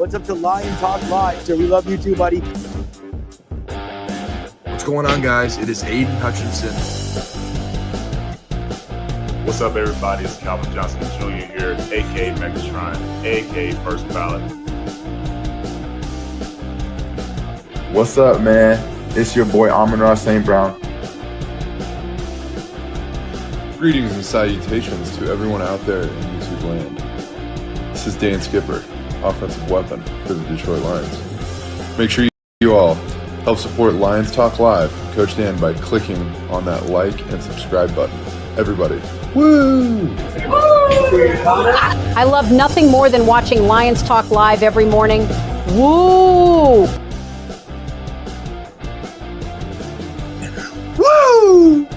What's up to Lion Talk Live, sir? We love you too, buddy. What's going on, guys? It is Aiden Hutchinson. What's up, everybody? It's Calvin Johnson Jr. here, a.k.a. Megatron, a.k.a. First Ballot. What's up, man? It's your boy Amon-Ra St. Brown. Greetings and salutations to everyone out there in YouTube land. This is Dan Skipper, offensive weapon for the Detroit Lions. Make sure you all help support Lions Talk Live, Coach Dan, by clicking on that like and subscribe button. Everybody, woo! I love nothing more than watching Lions Talk Live every morning. Woo! Woo!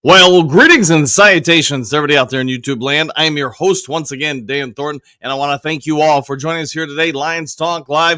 Well, greetings and salutations to everybody out there in YouTube land. I am your host once again, Dan Thornton, and I want to thank you all for joining us here today, Lions Talk Live,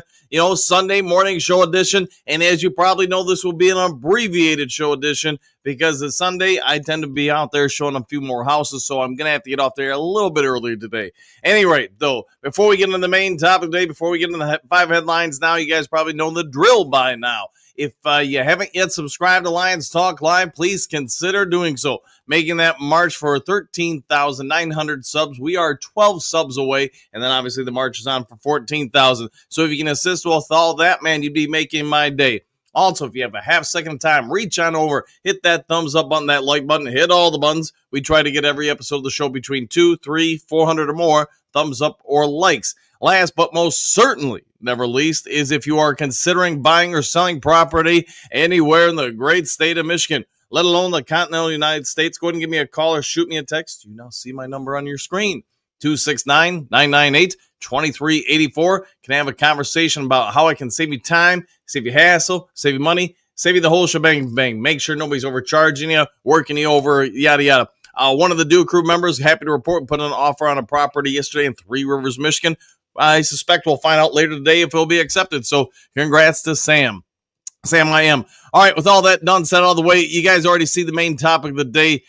Sunday morning show edition. And as you probably know, this will be an abbreviated show edition because it's Sunday. I tend to be out there showing a few more houses, so I'm going to have to get off there a little bit earlier today. At any rate, though, before we get into the main topic today, before we get into the 5 headlines now, you guys probably know the drill by now. If you haven't yet subscribed to Lions Talk Live, please consider doing so. Making that march for 13,900 subs. We are 12 subs away, and then obviously the march is on for 14,000. So if you can assist with all that, man, you'd be making my day. Also, if you have a half second time, reach on over, hit that thumbs up button, that like button, hit all the buttons. We try to get every episode of the show between 200, 300, 400 or more thumbs up or likes. Last but most certainly never least is if you are considering buying or selling property anywhere in the great state of Michigan, let alone the continental United States, go ahead and give me a call or shoot me a text. You now see my number on your screen, 269-998-2384. Can I have a conversation about how I can save you time, save you hassle, save you money, save you the whole shebang bang. Make sure nobody's overcharging you, working you over, yada, yada. One of the Duke crew members, happy to report, put an offer on a property yesterday in Three Rivers, Michigan. I suspect we'll find out later today if it'll be accepted. So congrats to Sam. I am. All right, with all that done, said all the way, you guys already see the main topic of the day.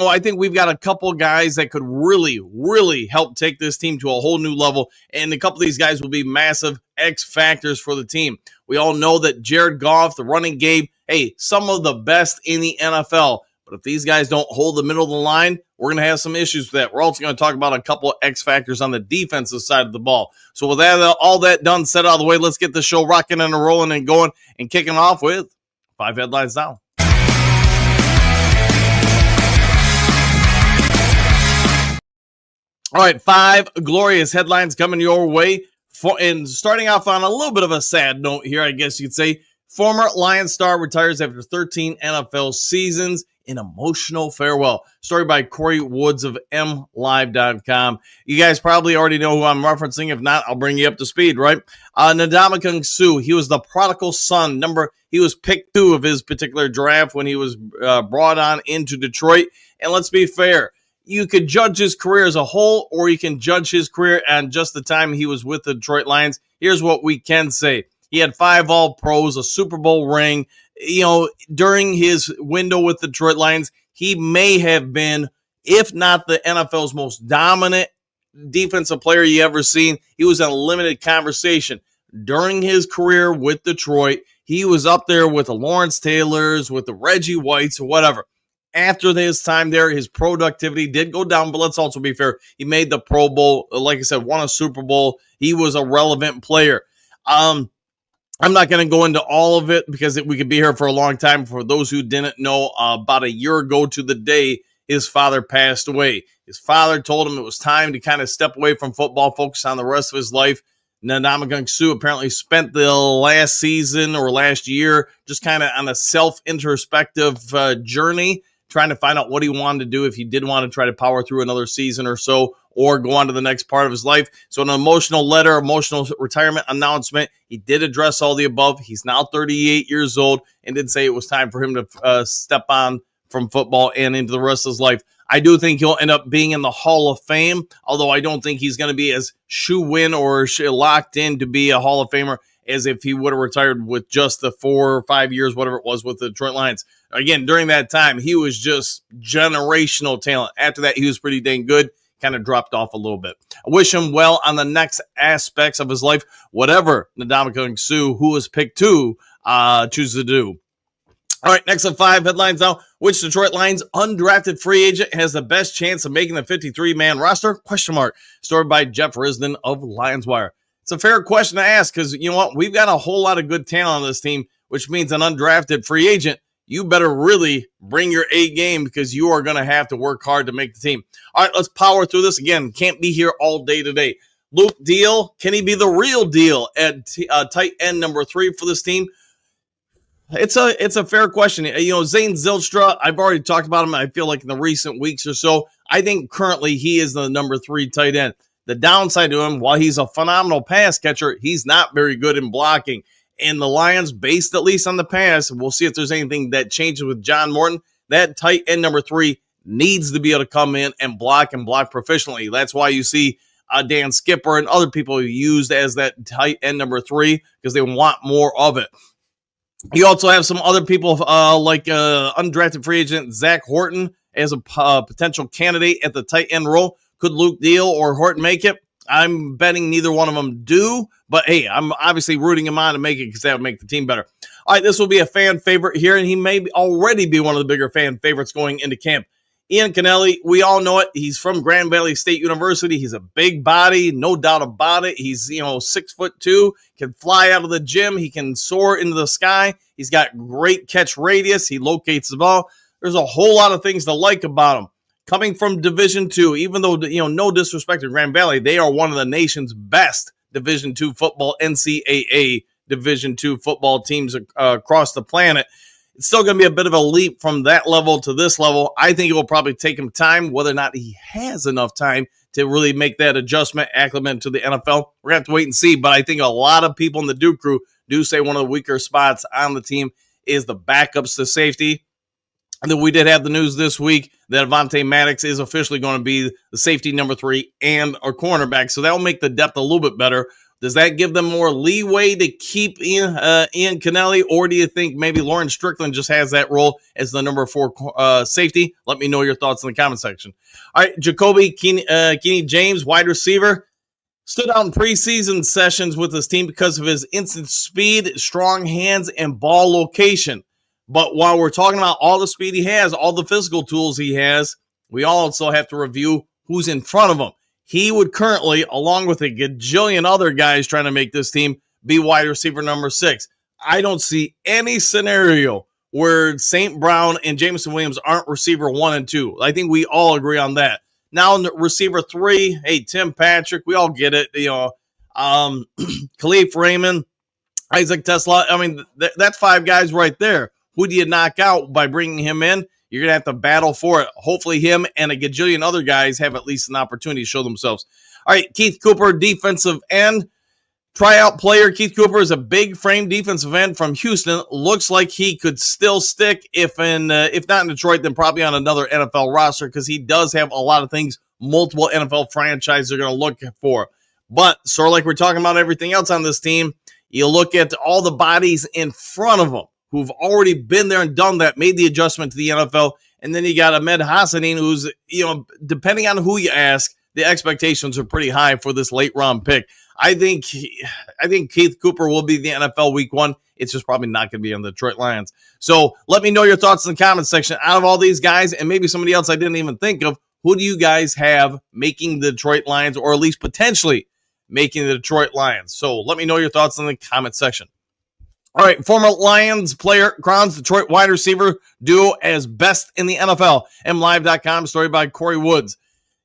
I think we've got a couple guys that could really, really help take this team to a whole new level. And a couple of these guys will be massive X factors for the team. We all know that Jared Goff, the running game, some of the best in the NFL. But if these guys don't hold the middle of the line, we're going to have some issues with that. We're also going to talk about a couple of X factors on the defensive side of the ball. So with that, all that done, set out of the way, let's get the show rocking and rolling and going and kicking off with 5 headlines now. All right, 5 glorious headlines coming your way. And starting off on a little bit of a sad note here, I guess you could say, former Lions star retires after 13 NFL seasons. An emotional farewell. Story by Corey Woods of MLive.com. You guys probably already know who I'm referencing. If not, I'll bring you up to speed, right? Ndamukong Suh. He was the prodigal son. He was pick 2 of his particular draft when he was brought on into Detroit. And let's be fair. You could judge his career as a whole, or you can judge his career on just the time he was with the Detroit Lions. Here's what we can say. He had 5 All-Pros, a Super Bowl ring. During his window with the Detroit Lions, he may have been, if not the NFL's most dominant defensive player you ever seen. He was in a limited conversation. During his career with Detroit, he was up there with the Lawrence Taylors, with the Reggie Whites, or whatever. After his time there, his productivity did go down, but let's also be fair. He made the Pro Bowl, like I said, won a Super Bowl. He was a relevant player. I'm not going to go into all of it because we could be here for a long time. For those who didn't know, about a year ago to the day, his father passed away. His father told him it was time to kind of step away from football, focus on the rest of his life. Ndamukong Suh apparently spent the last season or last year just kind of on a self-introspective journey, trying to find out what he wanted to do, if he did want to try to power through another season or so, or go on to the next part of his life. So an emotional retirement announcement. He did address all the above. He's now 38 years old and did say it was time for him to step on from football and into the rest of his life. I do think he'll end up being in the Hall of Fame, although I don't think he's going to be as shoe-in or locked in to be a Hall of Famer as if he would have retired with just the 4 or 5 years, whatever it was, with the Detroit Lions. Again, during that time, he was just generational talent. After that, he was pretty dang good. Kind of dropped off a little bit. I wish him well on the next aspects of his life, whatever Ndamukong Suh, who was picked to, chooses to do. All right, next up, 5 headlines now. Which Detroit Lions undrafted free agent has the best chance of making the 53-man roster? Question mark. Story by Jeff Risden of Lions Wire. It's a fair question to ask because, you know what, we've got a whole lot of good talent on this team, which means an undrafted free agent, you better really bring your A game because you are going to have to work hard to make the team. All right, let's power through this. Again, can't be here all day today. Luke Deal, can he be the real deal at tight end number 3 for this team? It's a fair question. You know, Zane Zylstra, I've already talked about him, I feel like, in the recent weeks or so. I think currently he is the number 3 tight end. The downside to him, while he's a phenomenal pass catcher, he's not very good in blocking. And the Lions, based at least on the pass, we'll see if there's anything that changes with John Morton. That tight end number 3 needs to be able to come in and block proficiently. That's why you see Dan Skipper and other people used as that tight end number 3 because they want more of it. You also have some other people like undrafted free agent Zach Horton as a potential candidate at the tight end role. Could Luke Deal or Horton make it? I'm betting neither one of them do, but hey, I'm obviously rooting him on to make it because that would make the team better. All right, this will be a fan favorite here, and he may already be one of the bigger fan favorites going into camp. Ian Kennelly, we all know it. He's from Grand Valley State University. He's a big body, no doubt about it. He's 6'2", can fly out of the gym. He can soar into the sky. He's got great catch radius. He locates the ball. There's a whole lot of things to like about him. Coming from Division II, even though, no disrespect to Grand Valley, they are one of the nation's best Division II football, NCAA Division II football teams across the planet. It's still going to be a bit of a leap from that level to this level. I think it will probably take him time, whether or not he has enough time to really make that adjustment, acclimate to the NFL. We're going to have to wait and see, but I think a lot of people in the Duke crew do say one of the weaker spots on the team is the backups to safety. And then we did have the news this week that Avonte Maddox is officially going to be the safety number 3 and a cornerback. So that will make the depth a little bit better. Does that give them more leeway to keep Ian Kennelly, or do you think maybe Lauren Strickland just has that role as the number 4 safety? Let me know your thoughts in the comment section. All right, Jacoby Keeney James, wide receiver, stood out in preseason sessions with his team because of his instant speed, strong hands, and ball location. But while we're talking about all the speed he has, all the physical tools he has, we also have to review who's in front of him. He would currently, along with a gajillion other guys trying to make this team, be wide receiver number 6. I don't see any scenario where St. Brown and Jameson Williams aren't receiver 1 and 2. I think we all agree on that. Now, receiver 3, hey, Tim Patrick, we all get it. Khalif Raymond, Isaac Tesla. I mean, that's 5 guys right there. Who do you knock out by bringing him in? You're going to have to battle for it. Hopefully him and a gajillion other guys have at least an opportunity to show themselves. All right, Keith Cooper, defensive end. Tryout player Keith Cooper is a big frame defensive end from Houston. Looks like he could still stick if not in Detroit, then probably on another NFL roster because he does have a lot of things multiple NFL franchises are going to look for. But sort of like we're talking about everything else on this team, you look at all the bodies in front of them who've already been there and done that, made the adjustment to the NFL. And then you got Ahmed Hassanin, who's, depending on who you ask, the expectations are pretty high for this late round pick. I think Keith Cooper will be the NFL week 1. It's just probably not going to be on the Detroit Lions. So let me know your thoughts in the comment section. Out of all these guys, and maybe somebody else I didn't even think of, who do you guys have making the Detroit Lions, or at least potentially making the Detroit Lions? So let me know your thoughts in the comment section. All right, former Lions player crowns Detroit wide receiver duo as best in the NFL. MLive.com, story by Corey Woods.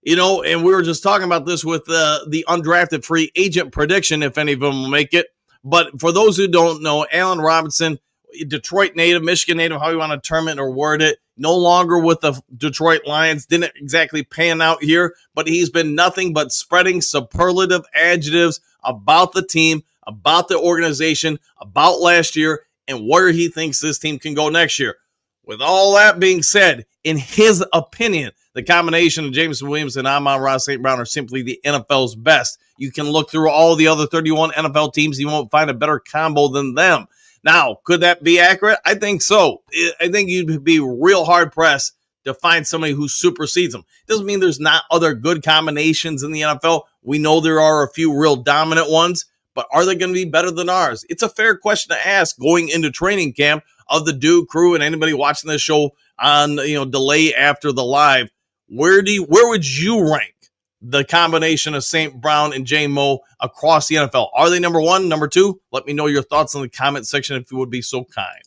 And we were just talking about this with the undrafted free agent prediction, if any of them will make it. But for those who don't know, Allen Robinson, Detroit native, Michigan native, how you want to term it or word it, no longer with the Detroit Lions, didn't exactly pan out here, but he's been nothing but spreading superlative adjectives about the team, about the organization, about last year, and where he thinks this team can go next year. With all that being said, in his opinion, the combination of Jameson Williams and Amon-Ra St. Brown are simply the NFL's best. You can look through all the other 31 NFL teams. You won't find a better combo than them. Now, could that be accurate? I think so. I think you'd be real hard-pressed to find somebody who supersedes them. Doesn't mean there's not other good combinations in the NFL. We know there are a few real dominant ones, but are they going to be better than ours? It's a fair question to ask going into training camp of the Duke crew and anybody watching this show on delay after the live. Where would you rank the combination of St. Brown and J. Mo across the NFL? Are they number one, number two? Let me know your thoughts in the comment section if you would be so kind.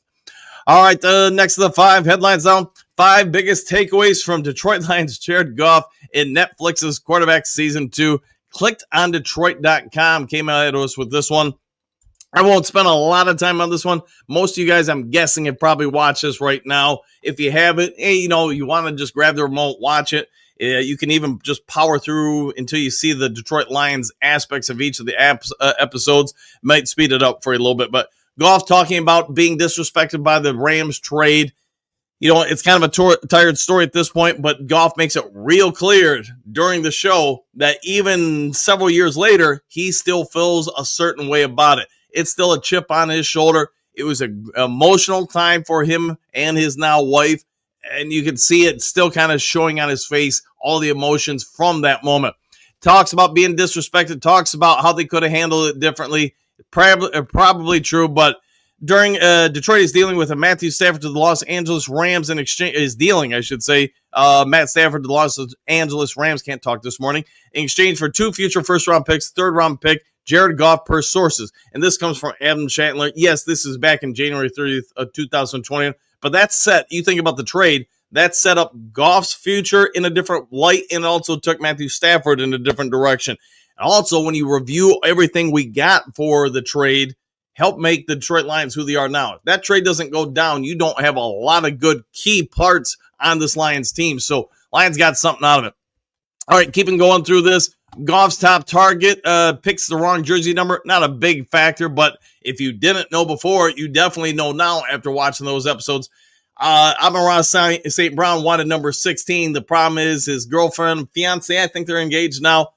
All right, next to the 5 headlines down. 5 biggest takeaways from Detroit Lions Jared Goff in Netflix's Quarterback Season 2. Clicked on Detroit.com, came out at us with this one. I won't spend a lot of time on this one. Most of you guys, I'm guessing, have probably watched this right now. If you haven't, hey, you want to just grab the remote, watch it. You can even just power through until you see the Detroit Lions aspects of each of the episodes. Might speed it up for you a little bit. But Goff talking about being disrespected by the Rams trade. It's kind of a tired story at this point, but Goff makes it real clear during the show that even several years later, he still feels a certain way about it. It's still a chip on his shoulder. It was an emotional time for him and his now wife, and you can see it still kind of showing on his face, all the emotions from that moment. Talks about being disrespected, talks about how they could have handled it differently. Probably true, but during Detroit is dealing with a Matthew Stafford to the Los Angeles Rams in exchange Matt Stafford to the Los Angeles Rams, can't talk this morning, in exchange for 2 future first-round picks, third-round pick, Jared Goff per sources. And this comes from Adam Shatler. Yes, this is back in January 30th of 2020, but that's set. You think about the trade, that set up Goff's future in a different light and also took Matthew Stafford in a different direction. And also, when you review everything we got for the trade, help make the Detroit Lions who they are now. If that trade doesn't go down, you don't have a lot of good key parts on this Lions team. So Lions got something out of it. All right, keeping going through this. Goff's top target picks the wrong jersey number. Not a big factor, but if you didn't know before, you definitely know now after watching those episodes. Amon-Ra St. Brown wanted number 16. The problem is his girlfriend, fiance, I think they're engaged now,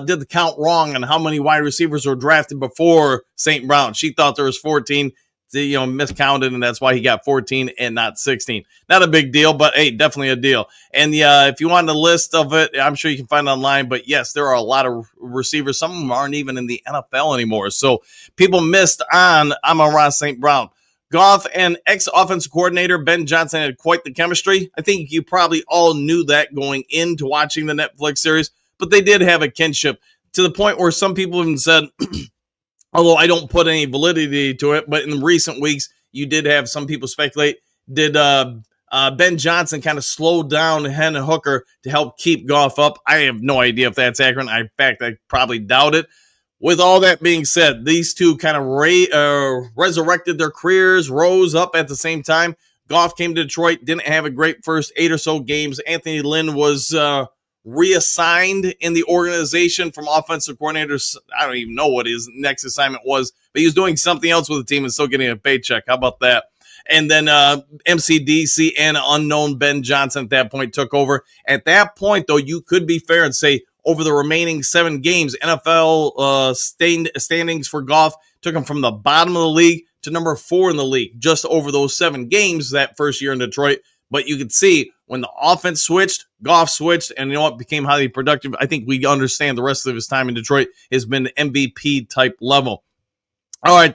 did the count wrong on how many wide receivers were drafted before St. Brown. She thought there was 14, miscounted, and that's why he got 14 and not 16. Not a big deal, but hey, definitely a deal. And if you want a list of it, I'm sure you can find it online. But yes, there are a lot of receivers. Some of them aren't even in the NFL anymore. So people missed on Amon-Ra St. Brown. Goff and ex-offensive coordinator Ben Johnson had quite the chemistry. I think you probably all knew that going into watching the Netflix series, but they did have a kinship to the point where some people even said, although I don't put any validity to it, but in recent weeks, you did have some people speculate, did Ben Johnson kind of slow down Hendon Hooker to help keep Goff up? I have no idea if that's accurate. In fact, I probably doubt it. With all that being said, these two kind of resurrected their careers, rose up at the same time. Goff came to Detroit, didn't have a great first 8 or so games. Anthony Lynn was reassigned in the organization from offensive coordinators. I don't even know what his next assignment was, but he was doing something else with the team and still getting a paycheck. How about that? And then MCDC and unknown Ben Johnson at that point took over. At that point, though, you could be fair and say over the remaining 7 games, NFL standings for Goff took him from the bottom of the league to number 4 in the league, just over those 7 games that first year in Detroit. But you could see when the offense switched, Goff switched, and became highly productive. I think we understand the rest of his time in Detroit has been MVP type level. All right,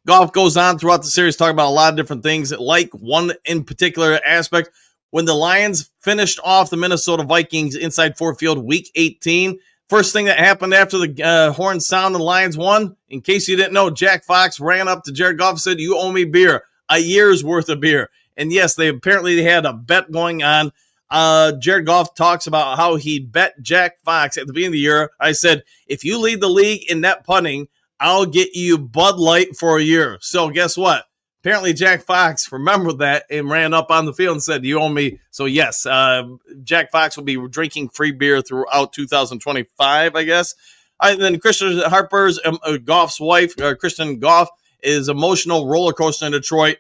Goff goes on throughout the series, talking about a lot of different things, like one in particular aspect. When the Lions finished off the Minnesota Vikings inside Ford Field week 18, first thing that happened after the horn sound and the Lions won, in case you didn't know, Jack Fox ran up to Jared Goff and said, "You owe me beer, a year's worth of beer." And yes, they had a bet going on. Jared Goff talks about how he bet Jack Fox at the beginning of the year. I said, if you lead the league in net punting, I'll get you Bud Light for a year. So guess what? Apparently Jack Fox remembered that and ran up on the field and said, "You owe me." So yes, Jack Fox will be drinking free beer throughout 2025, I guess. Then Christian Harper's Goff's wife, Kristen Goff, is emotional roller coaster in Detroit.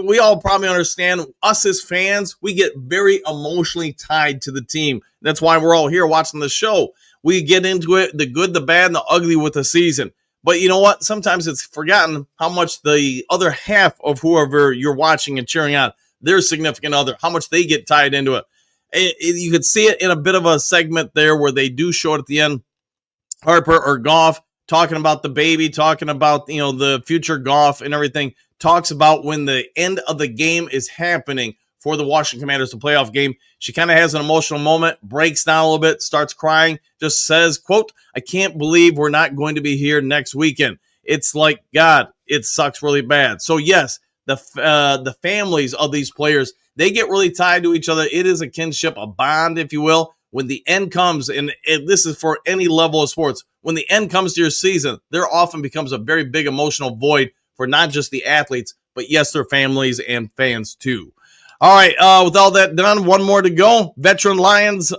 We all probably understand, us as fans, we get very emotionally tied to the team. That's why we're all here watching the show. We get into it, the good, the bad, and the ugly with the season. But you know what? Sometimes it's forgotten how much the other half of whoever you're watching and cheering on, their significant other, how much they get tied into it. You could see it in a bit of a segment there where they do show it at the end. Harper or Goff talking about the baby, talking about, the future Goff and everything, talks about when the end of the game is happening for the Washington Commanders, the playoff game. She kind of has an emotional moment, breaks down a little bit, starts crying, just says, quote, "I can't believe we're not going to be here next weekend. It's like, God, it sucks really bad." So yes, the families of these players, they get really tied to each other. It is a kinship, a bond, if you will. When the end comes, and this is for any level of sports, when the end comes to your season, there often becomes a very big emotional void for not just the athletes, but yes, their families and fans too. All right, with all that done, one more to go. Veteran Lions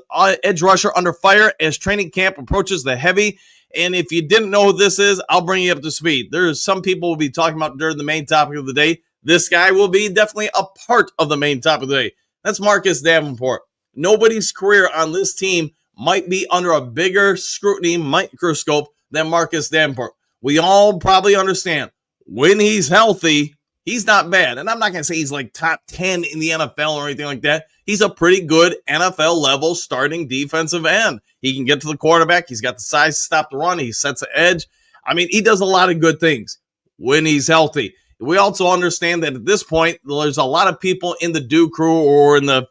edge rusher under fire as training camp approaches the heavy. And if you didn't know who this is, I'll bring you up to speed. There's some people will be talking about during the main topic of the day. This guy will be definitely a part of the main topic of the day. That's Marcus Davenport. Nobody's career on this team might be under a bigger scrutiny microscope than Marcus Davenport. We all probably understand when he's healthy, he's not bad. And I'm not going to say he's like top 10 in the NFL or anything like that. He's a pretty good NFL level starting defensive end. He can get to the quarterback. He's got the size to stop the run. He sets the edge. I mean, he does a lot of good things when he's healthy. We also understand that at this point, there's a lot of people in the Duke crew or in the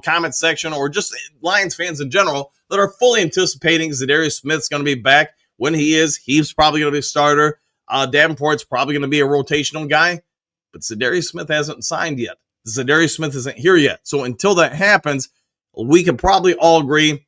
comment section or just Lions fans in general that are fully anticipating Zadarius Smith's going to be back. When he is, he's probably going to be a starter. Davenport's probably going to be a rotational guy, but Zadarius Smith hasn't signed yet. Zadarius Smith isn't here yet. So until that happens, we can probably all agree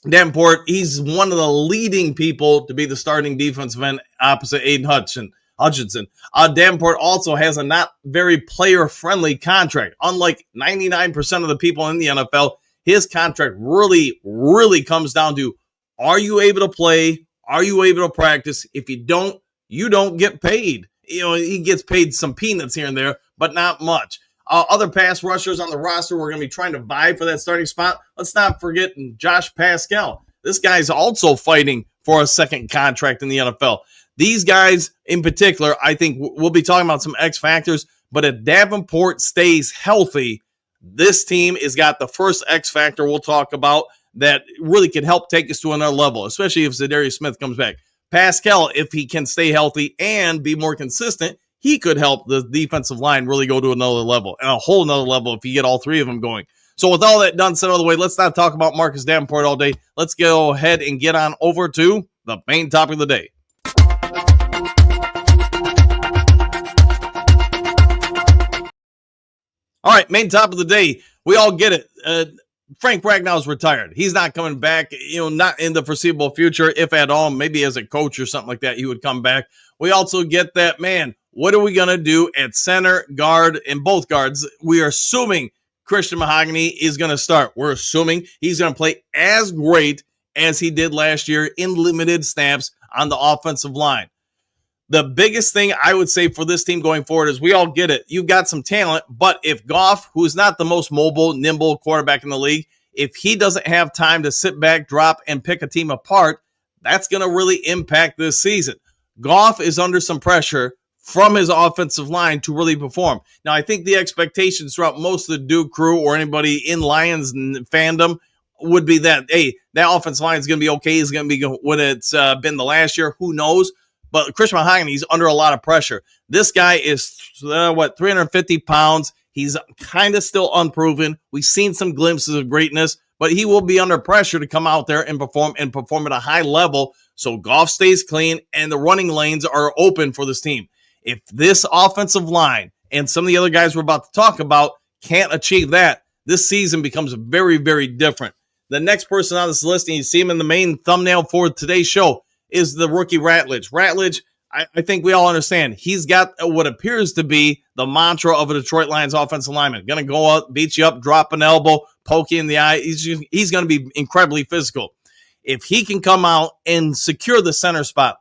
Davenport, he's one of the leading people to be the starting defensive end opposite Aiden Hutchinson. Davenport also has a not very player-friendly contract. Unlike 99% of the people in the NFL, his contract really, really comes down to, are you able to play? Are you able to practice? If you don't get paid. He gets paid some peanuts here and there, but not much. Other pass rushers on the roster, we're going to be trying to vie for that starting spot. Let's not forget Josh Pascal. This guy's also fighting for a second contract in the NFL. These guys in particular, I think we'll be talking about some X factors, but if Davenport stays healthy, this team has got the first X factor we'll talk about that really could help take us to another level, especially if Zadarius Smith comes back. Pascal, if he can stay healthy and be more consistent, he could help the defensive line really go to another level, and a whole nother level if you get all three of them going. So with all that done, set out of the way, let's not talk about Marcus Davenport all day. Let's go ahead and get on over to the main topic of the day. All right, main topic of the day. We all get it. Frank Ragnow's retired. He's not coming back, not in the foreseeable future, if at all. Maybe as a coach or something like that, he would come back. We also get that, man, what are we going to do at center, guard, and both guards? We are assuming Christian Mahogany is going to start. We're assuming he's going to play as great as he did last year in limited snaps on the offensive line. The biggest thing I would say for this team going forward is we all get it. You've got some talent, but if Goff, who's not the most mobile, nimble quarterback in the league, if he doesn't have time to sit back, drop, and pick a team apart, that's going to really impact this season. Goff is under some pressure from his offensive line to really perform. Now, I think the expectations throughout most of the Duke crew or anybody in Lions fandom would be that, hey, that offensive line is going to be okay. It's going to be what it's been the last year. Who knows? But Christian Mahogany is under a lot of pressure. This guy is, 350 pounds. He's kind of still unproven. We've seen some glimpses of greatness, but he will be under pressure to come out there and perform at a high level. So Goff stays clean and the running lanes are open for this team. If this offensive line and some of the other guys we're about to talk about can't achieve that, this season becomes very, very different. The next person on this list, and you see him in the main thumbnail for today's show, is the rookie Ratledge. Ratledge, I think we all understand. He's got what appears to be the mantra of a Detroit Lions offensive lineman. Going to go out, beat you up, drop an elbow, poke you in the eye. He's going to be incredibly physical. If he can come out and secure the center spot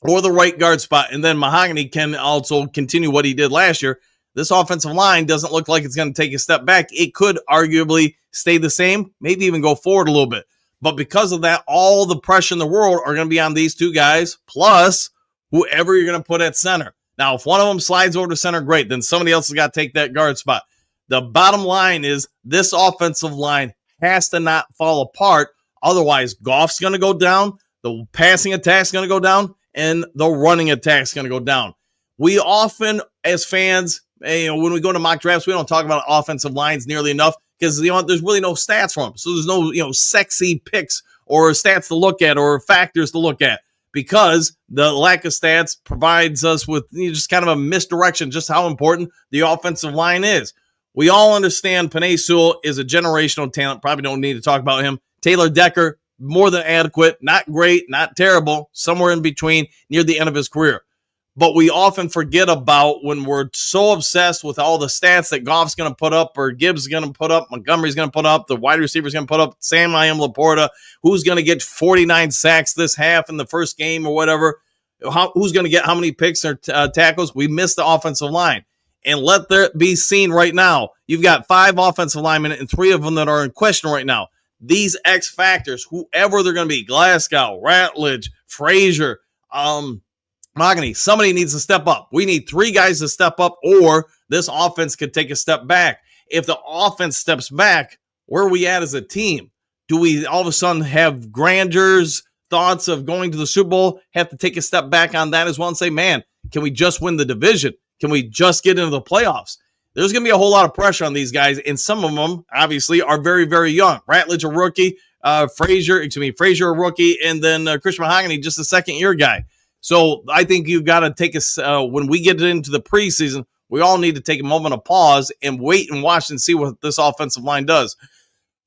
or the right guard spot, and then Mahogany can also continue what he did last year, this offensive line doesn't look like it's going to take a step back. It could arguably stay the same, maybe even go forward a little bit. But because of that, all the pressure in the world are going to be on these two guys, plus whoever you're going to put at center. Now, if one of them slides over to center, great. Then somebody else has got to take that guard spot. The bottom line is this offensive line has to not fall apart. Otherwise, Goff's going to go down, the passing attack's going to go down, and the running attack's going to go down. We often, as fans, when we go to mock drafts, we don't talk about offensive lines nearly enough because there's really no stats for them. So there's no sexy picks or stats to look at or factors to look at because the lack of stats provides us with just kind of a misdirection just how important the offensive line is. We all understand Penei Sewell is a generational talent. Probably don't need to talk about him. Taylor Decker, more than adequate, not great, not terrible, somewhere in between near the end of his career. But we often forget about when we're so obsessed with all the stats that Goff's going to put up or Gibbs is going to put up, Montgomery's going to put up, the wide receiver's going to put up, Sam Laporta, who's going to get 49 sacks this half in the first game or whatever, who's going to get how many picks or tackles. We miss the offensive line. And let there be seen right now, you've got 5 offensive linemen and 3 of them that are in question right now. These X factors, whoever they're going to be, Glasgow, Ratledge, Frazier, Mahogany, somebody needs to step up. We need 3 guys to step up, or this offense could take a step back. If the offense steps back, where are we at as a team? Do we all of a sudden have grandeurs, thoughts of going to the Super Bowl, have to take a step back on that as well and say, man, can we just win the division? Can we just get into the playoffs? There's going to be a whole lot of pressure on these guys, and some of them, obviously, are very, very young. Ratledge, a rookie. Frazier, a rookie, and then Christian Mahogany, just a second-year guy. So I think you've got to take when we get into the preseason, we all need to take a moment of pause and wait and watch and see what this offensive line does.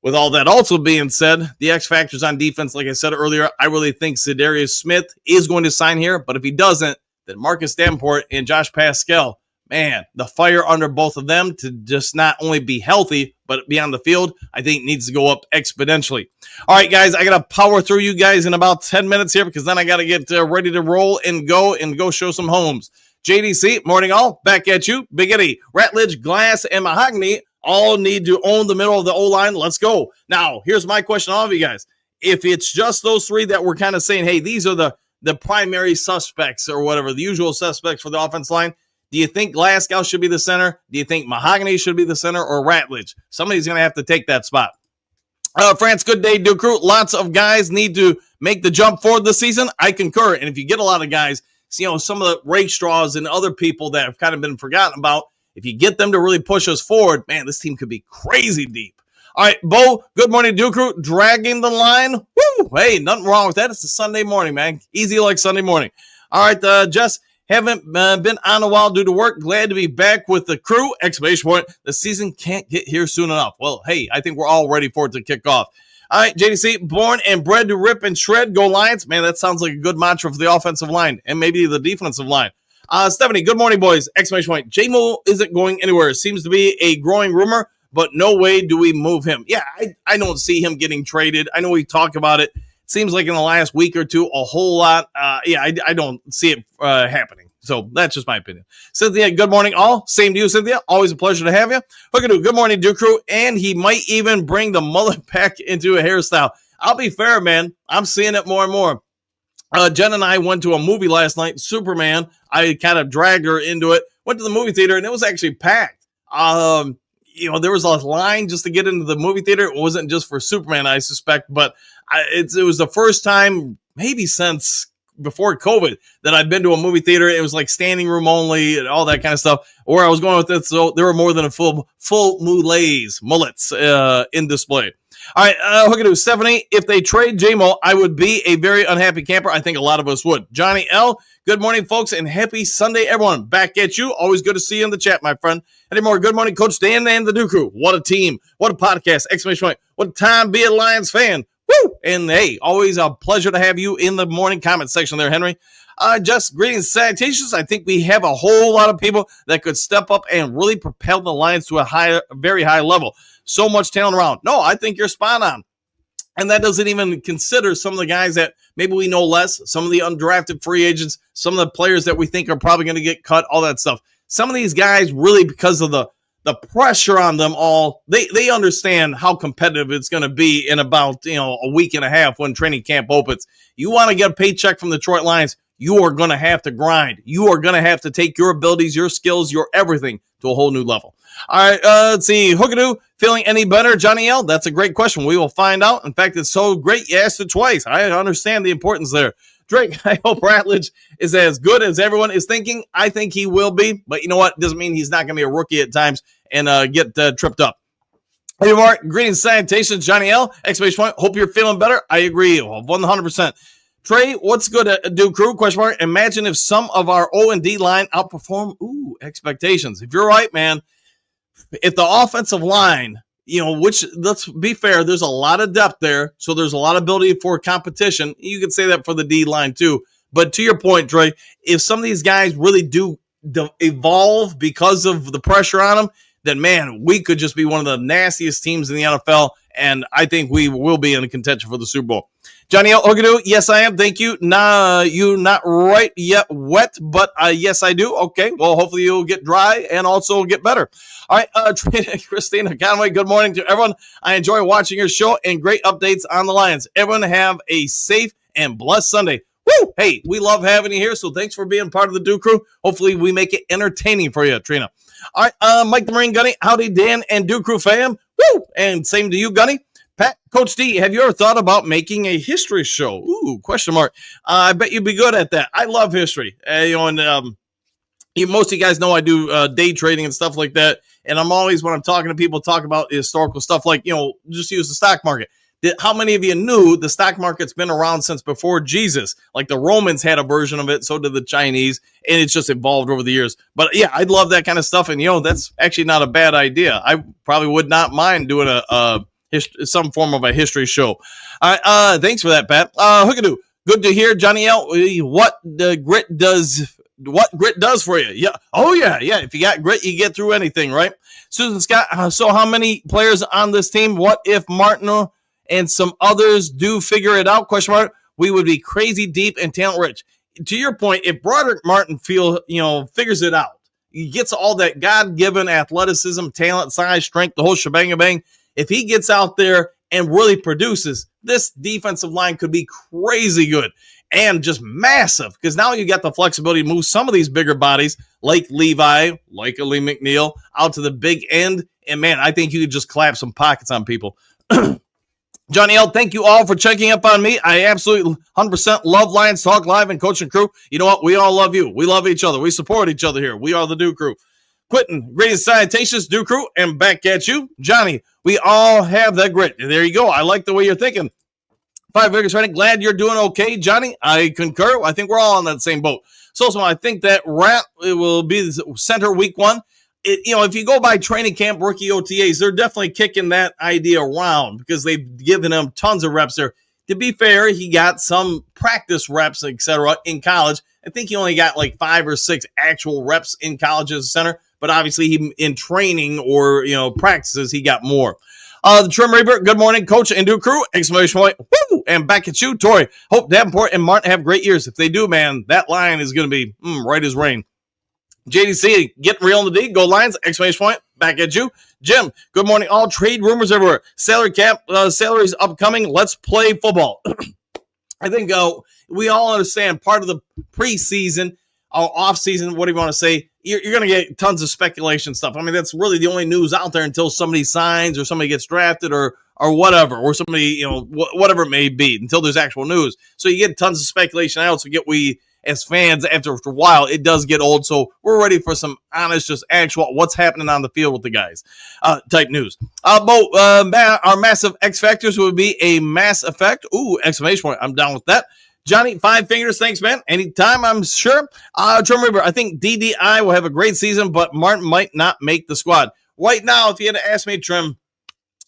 With all that also being said, the X factors on defense, like I said earlier, I really think Za'Darius Smith is going to sign here, but if he doesn't, then Marcus Davenport and Josh Pascal, man, the fire under both of them to just not only be healthy, but be on the field, I think needs to go up exponentially. All right, guys, I got to power through you guys in about 10 minutes here because then I got to get ready to roll and go show some homes. JDC, morning all, back at you. Big Eddie, Ratledge, Glass, and Mahogany all need to own the middle of the O-line. Let's go. Now, here's my question to all of you guys. If it's just those 3 that we're kind of saying, hey, these are the primary suspects or whatever, the usual suspects for the offense line, do you think Glasgow should be the center? Do you think Mahogany should be the center or Ratledge? Somebody's going to have to take that spot. France, good day, Duke Crew. Lots of guys need to make the jump forward this season. I concur. And if you get a lot of guys, some of the Ray Straws and other people that have kind of been forgotten about, if you get them to really push us forward, man, this team could be crazy deep. All right, Bo, good morning, Duke Crew. Dragging the line. Woo! Hey, nothing wrong with that. It's a Sunday morning, man. Easy like Sunday morning. All right, Jess. Haven't been on a while due to work. Glad to be back with the crew! ! The season can't get here soon enough. Well, hey, I think we're all ready for it to kick off. All right, JDC, born and bred to rip and shred. Go Lions. Man, that sounds like a good mantra for the offensive line and maybe the defensive line. Stephanie, good morning, boys! ! J-Mo isn't going anywhere. Seems to be a growing rumor, but no way do we move him. Yeah, I don't see him getting traded. I know we talk about it. Seems like in the last week or two, a whole lot. I don't see it happening. So that's just my opinion. Cynthia, good morning, all. Same to you, Cynthia. Always a pleasure to have you. Hookadoo, good morning, Duke Crew. And he might even bring the mullet back into a hairstyle. I'll be fair, man. I'm seeing it more and more. Jen and I went to a movie last night, Superman. I kind of dragged her into it. Went to the movie theater, and it was actually packed. There was a line just to get into the movie theater. It wasn't just for Superman, I suspect, but it was the first time maybe since before COVID that I've been to a movie theater. It was like standing room only and all that kind of stuff. Where I was going with this, so there were more than a full mullets in display. All right, Hookadoo, Stephanie, if they trade J-Mo, I would be a very unhappy camper. I think a lot of us would. Johnny L., good morning, folks, and happy Sunday, everyone. Back at you. Always good to see you in the chat, my friend. Any more? Good morning, Coach Dan and the Duke Crew. What a team. What a podcast. ! What a time be a Lions fan. Woo! And hey, always a pleasure to have you in the morning comment section there, Henry. Just greetings, salutations. I think we have a whole lot of people that could step up and really propel the Lions to a very high level. So much talent around. No, I think you're spot on. And that doesn't even consider some of the guys that maybe we know less, some of the undrafted free agents, some of the players that we think are probably going to get cut, all that stuff. Some of these guys really, because of the the pressure on them all, they understand how competitive it's going to be in about, a week and a half when training camp opens. You want to get a paycheck from the Detroit Lions, you are going to have to grind. You are going to have to take your abilities, your skills, your everything to a whole new level. All right, let's see. Hookadoo, feeling any better, Johnny L? That's a great question. We will find out. In fact, it's so great you asked it twice. I understand the importance there. Drake, I hope Ratledge is as good as everyone is thinking. I think he will be, but you know what? Doesn't mean he's not going to be a rookie at times and get tripped up. Hey, Mark, greetings, salutations, Johnny L. Exclamation point. Hope you're feeling better. I agree, 100%. Trey, what's good at Duke Crew? Question mark. Imagine if some of our O&D line outperform expectations. If you're right, man, if the offensive line, which, let's be fair, there's a lot of depth there, so there's a lot of ability for competition. You could say that for the D line too. But to your point, Trey, if some of these guys really do evolve because of the pressure on them, then, man, we could just be one of the nastiest teams in the NFL, and I think we will be in a contention for the Super Bowl. Johnny L. Hogadoo, yes, I am. Thank you. Nah, you not right yet wet, but yes, I do. Okay, well, hopefully you'll get dry and also get better. All right, Christina Conway, good morning to everyone. I enjoy watching your show and great updates on the Lions. Everyone have a safe and blessed Sunday. Woo! Hey, we love having you here, so thanks for being part of the Duke Crew. Hopefully we make it entertaining for you, Trina. All right, Mike the Marine Gunny, howdy, Dan and Duke Crew fam. Woo! And same to you, Gunny. Pat, Coach D, have you ever thought about making a history show? Ooh, question mark. I bet you'd be good at that. I love history. Most of you guys know I do day trading and stuff like that. And I'm always, when I'm talking to people, talk about historical stuff like, just use the stock market. How many of you knew the stock market's been around since before Jesus? Like the Romans had a version of it, so did the Chinese, and it's just evolved over the years. But yeah, I'd love that kind of stuff. And, that's actually not a bad idea. I probably would not mind doing some form of a history show. Thanks for that, Pat. Hookadoo, good to hear, Johnny L. What grit does for you? Yeah. Oh yeah. If you got grit, you get through anything, right? Susan Scott. So how many players on this team? What if Martin and some others do figure it out? Question mark. We would be crazy deep and talent rich. To your point, if Broderick Martin figures it out, he gets all that God-given athleticism, talent, size, strength, the whole shebang. If he gets out there and really produces, this defensive line could be crazy good and just massive, because now you got the flexibility to move some of these bigger bodies like Levi, like a Lee McNeil, out to the big end. And, man, I think you could just clap some pockets on people. Johnny L., thank you all for checking up on me. I absolutely 100% love Lions Talk Live and Coach and Crew. You know what? We all love you. We love each other. We support each other here. We are the Duke Crew. Quentin, greatest salutations, Duke Crew, and back at you. Johnny, we all have that grit. There you go. I like the way you're thinking. 5 Vegas Redding, glad you're doing okay, Johnny. I concur. I think we're all on that same boat. So I think that Rat will be the center week 1. If you go by training camp, rookie OTAs, they're definitely kicking that idea around because they've given him tons of reps there. To be fair, he got some practice reps, etc. in college. I think he only got like 5 or 6 actual reps in college as a center, but obviously he in training or practices, he got more. The Trim Reaper, good morning, Coach and Duke Crew! Exclamation point! Woo! And back at you, Tori. Hope Davenport and Martin have great years. If they do, man, that line is going to be right as rain. JDC, get real in the D. Go Lions! Exclamation point! Back at you. Jim, good morning. All trade rumors everywhere. Salary cap, salaries upcoming. Let's play football. I think we all understand part of the preseason or off-season, whatever you want to say, you're going to get tons of speculation stuff. I mean, that's really the only news out there until somebody signs or somebody gets drafted or whatever, or somebody, whatever it may be, until there's actual news. So you get tons of speculation out. So we, as fans, after a while, it does get old. So we're ready for some honest, just actual what's happening on the field with the guys type news. Our massive X factors would be a mass effect. Ooh, exclamation point. I'm down with that. Johnny, 5 fingers. Thanks, man. Anytime, I'm sure. Trim Reaper, I think DDI will have a great season, but Martin might not make the squad. Right now, if you had to ask me, Trim,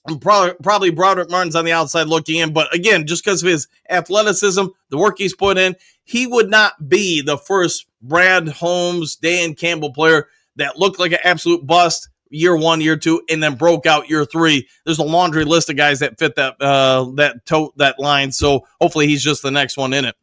I'm probably Broderick Martin's on the outside looking in, but again, just because of his athleticism, the work he's put in, he would not be the first Brad Holmes, Dan Campbell player that looked like an absolute bust year 1, year 2, and then broke out year 3. There's a laundry list of guys that fit that line, so hopefully he's just the next one in it.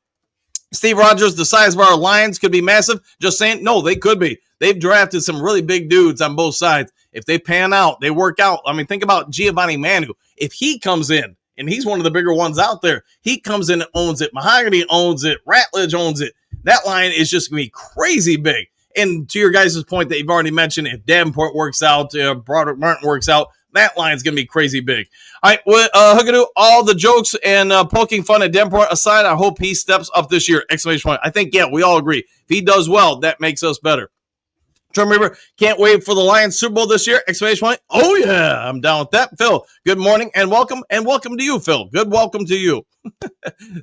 Steve Rogers, the size of our Lions could be massive. Just saying, no, they could be. They've drafted some really big dudes on both sides. if they pan out, they work out. I mean, think about Giovanni Manu. If he comes in, and he's one of the bigger ones out there, he comes in and owns it. Mahogany owns it. Ratledge owns it. That line is just going to be crazy big. And to your guys' point that you've already mentioned, if Davenport works out, Broderick Martin works out, that line is going to be crazy big. All right, Hookadoo, all the jokes and poking fun at Davenport aside, I hope he steps up this year, exclamation point. I think, yeah, we all agree. If he does well, that makes us better. Trim Reaper, can't wait for the Lions Super Bowl this year, exclamation point. Oh, yeah, I'm down with that. Phil, good morning and welcome to you, Phil. Good welcome to you.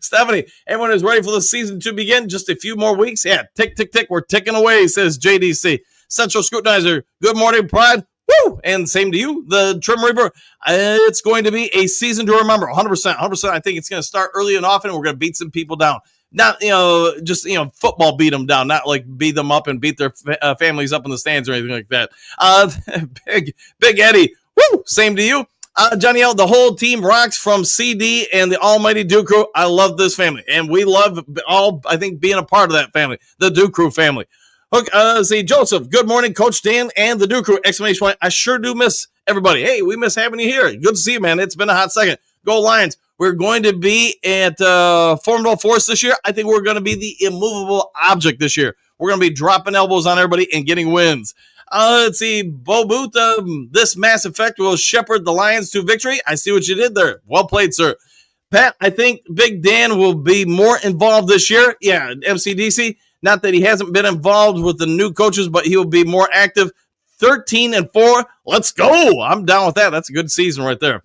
Stephanie, everyone is ready for the season to begin. Just a few more weeks. Yeah, tick, tick, tick. We're ticking away, says JDC. Central Scrutinizer, good morning, Pride. Woo! And same to you, the Trim Reaper. It's going to be a season to remember. 100%. 100%. I think it's going to start early and often. We're going to beat some people down. Not, just, football beat them down. Not like beat them up and beat their families up in the stands or anything like that. Big Eddie. Woo! Same to you. Johnny L, the whole team rocks from CD and the almighty Duke Crew. I love this family. And we love all, I think, being a part of that family. The Duke Crew family. Hook, see, Joseph, good morning, Coach Dan and the Duke Crew, exclamation point. I sure do miss everybody. Hey, we miss having you here. Good to see you, man. It's been a hot second. Go Lions. We're going to be at Formidable Force this year. I think we're going to be the immovable object this year. We're going to be dropping elbows on everybody and getting wins. Let's see, Bo Booth, this Mass Effect will shepherd the Lions to victory. I see what you did there. Well played, sir. Pat, I think Big Dan will be more involved this year. Yeah, MCDC. Not that he hasn't been involved with the new coaches, but he will be more active. 13-4. Let's go. I'm down with that. That's a good season right there.